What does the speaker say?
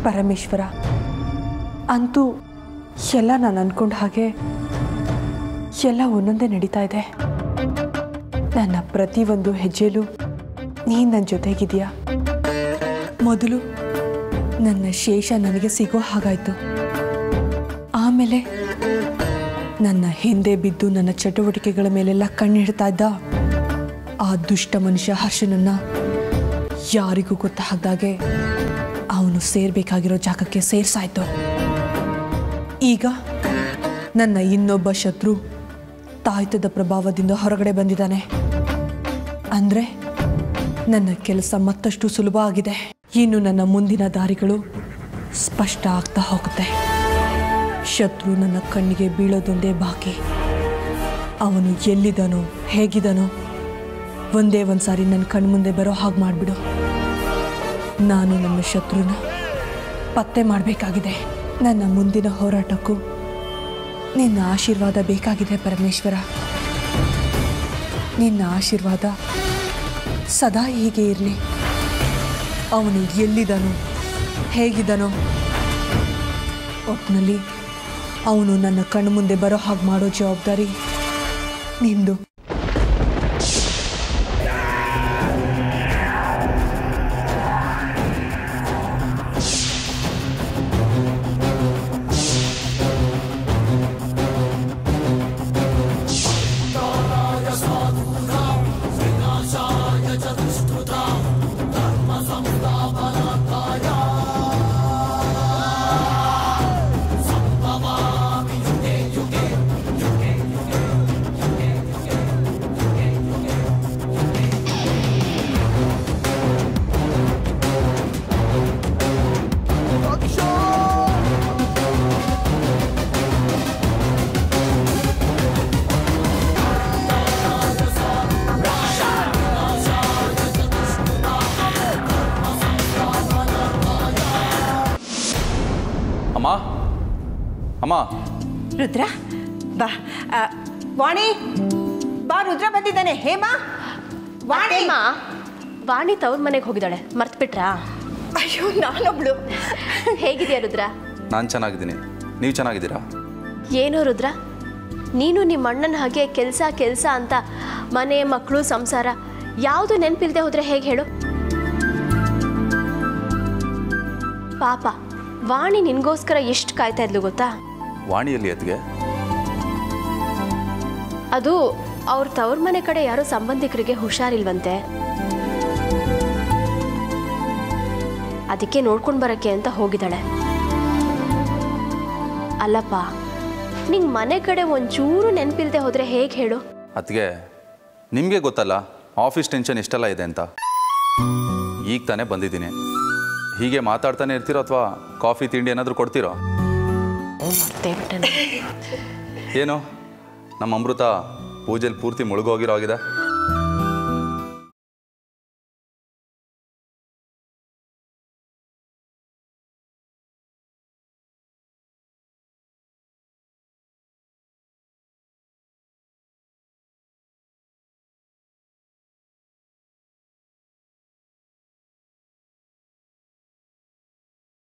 ಪರಮೇಶ್ವರ, ಅಂತೂ ಎಲ್ಲ ನಾನು ಅಂದ್ಕೊಂಡ ಹಾಗೆ ಎಲ್ಲ ಒಂದೊಂದೇ ನಡೀತಾ ಇದೆ. ನನ್ನ ಪ್ರತಿಯೊಂದು ಹೆಜ್ಜೆಲೂ ನೀನು ನನ್ನ ಜೊತೆಗಿದೆಯಾ. ಮೊದಲು ನನ್ನ ಶೇಷ ನನಗೆ ಸಿಗೋ ಹಾಗಾಯಿತು. ಆಮೇಲೆ ನನ್ನ ಹಿಂದೆ ಬಿದ್ದು ನನ್ನ ಚಟುವಟಿಕೆಗಳ ಮೇಲೆಲ್ಲ ಕಣ್ಣಿಡ್ತಾ ಇದ್ದ ಆ ದುಷ್ಟ ಮನುಷ್ಯ ಹರ್ಷನನ್ನು ಯಾರಿಗೂ ಗೊತ್ತಾಗದಾಗೆ ಅವನು ಸೇರಬೇಕಾಗಿರೋ ಜಾಗಕ್ಕೆ ಸೇರಿಸಾಯ್ತು. ಈಗ ನನ್ನ ಇನ್ನೊಬ್ಬ ಶತ್ರು ತಾಯ್ತದ ಪ್ರಭಾವದಿಂದ ಹೊರಗಡೆ ಬಂದಿದ್ದಾನೆ. ಅಂದರೆ ನನ್ನ ಕೆಲಸ ಮತ್ತಷ್ಟು ಸುಲಭ ಆಗಿದೆ. ಇನ್ನು ನನ್ನ ಮುಂದಿನ ದಾರಿಗಳು ಸ್ಪಷ್ಟ ಆಗ್ತಾ ಹೋಗುತ್ತೆ. ಶತ್ರು ನನ್ನ ಕಣ್ಣಿಗೆ ಬೀಳೋದೊಂದೇ ಬಾಕಿ. ಅವನು ಎಲ್ಲಿದ್ದಾನೋ ಹೇಗಿದ್ದಾನೋ ಒಂದೇ ಒಂದು ಸಾರಿ ನನ್ನ ಕಣ್ಮುಂದೆ ಬರೋ ಹಾಗೆ ಮಾಡಿಬಿಡು. ನಾನು ನನ್ನ ಶತ್ರುನ ಪತ್ತೆ ಮಾಡಬೇಕಾಗಿದೆ. ನನ್ನ ಮುಂದಿನ ಹೋರಾಟಕ್ಕೂ ನಿನ್ನ ಆಶೀರ್ವಾದ ಬೇಕಾಗಿದೆ ಪರಮೇಶ್ವರ. ನಿನ್ನ ಆಶೀರ್ವಾದ ಸದಾ ಹೀಗೆ ಇರಲಿ. ಅವನು ಎಲ್ಲಿದ್ದಾನೋ ಹೇಗಿದ್ದಾನೋ ಒಟ್ಟಿನಲ್ಲಿ ಅವನು ನನ್ನ ಕಣ್ಣು ಮುಂದೆ ಬರೋ ಹಾಗೆ ಮಾಡೋ ಜವಾಬ್ದಾರಿ ನಿಂದು. ಅಮ್ಮ, ರುದ್ರ ಬಾ. ವಾಣಿ ಬಾ, ರುದ್ರ ಬಂದಿದ್ದಾನೆ. ಹೇಮಾ, ವಾಣಿ. ವಾಣಿ ತವ್ರ ಮನೆಗೆ ಹೋಗಿದ್ದಾಳೆ, ಮರ್ತ್ಬಿಟ್ರಾ? ಅಯ್ಯೋ, ನಾನೊಬ್ಳು. ಹೇಗಿದೆಯಾ ರುದ್ರ? ನಾನು ಚೆನ್ನಾಗಿದ್ದೀನಿ. ನೀವು ಚೆನ್ನಾಗಿದ್ದೀರಾ? ಏನೋ ರುದ್ರ, ನೀನು ನಿಮ್ಮ ಅಣ್ಣನ ಹಾಗೆ ಕೆಲಸ ಅಂತ ಮನೆ ಮಕ್ಕಳು ಸಂಸಾರ ಯಾವುದು ನೆನಪಿಲ್ಲದೆ ಹೋದರೆ ಹೇಗೆ ಹೇಳು? ಪಾಪ ವಾಣಿ ನಿನಗೋಸ್ಕರ ಎಷ್ಟು ಕಾಯ್ತಾ ಇದ್ಲು ಗೊತ್ತಾ? ವಾಣಿಯಲ್ಲಿ ಅತ್ತಿಗೆ? ಅದು ಅವ್ರ ತವ್ರ ಮನೆ ಕಡೆ ಯಾರೋ ಸಂಬಂಧಿಕರಿಗೆ ಹುಷಾರಿಲ್ವಂತೆ, ಅದಕ್ಕೆ ನೋಡ್ಕೊಂಡು ಬರಕ್ಕೆ ಅಂತ ಹೋಗಿದ್ದಾಳೆ. ಅಲ್ಲಪ್ಪ, ನಿಂಗೆ ಮನೆ ಕಡೆ ಒಂಚೂರು ನೆನಪಿಲ್ದೆ ಹೋದರೆ ಹೇಗೆ ಹೇಳು? ಅತ್ತಿಗೆ, ನಿಮಗೆ ಗೊತ್ತಲ್ಲ ಆಫೀಸ್ ಟೆನ್ಷನ್ ಎಷ್ಟೆಲ್ಲ ಇದೆ ಅಂತ. ಈಗ ತಾನೇ ಬಂದಿದ್ದೀನಿ. ಹೀಗೆ ಮಾತಾಡ್ತಾನೆ ಇರ್ತೀರೋ ಅಥವಾ ಕಾಫಿ ತಿಂಡಿ ಏನಾದರೂ ಕೊಡ್ತೀರೋ? ಏನು ನಮ್ಮ ಅಮೃತ ಪೂಜೆಲಿ ಪೂರ್ತಿ ಮುಳುಗೋಗಿರೋ ಆಗಿದೆ?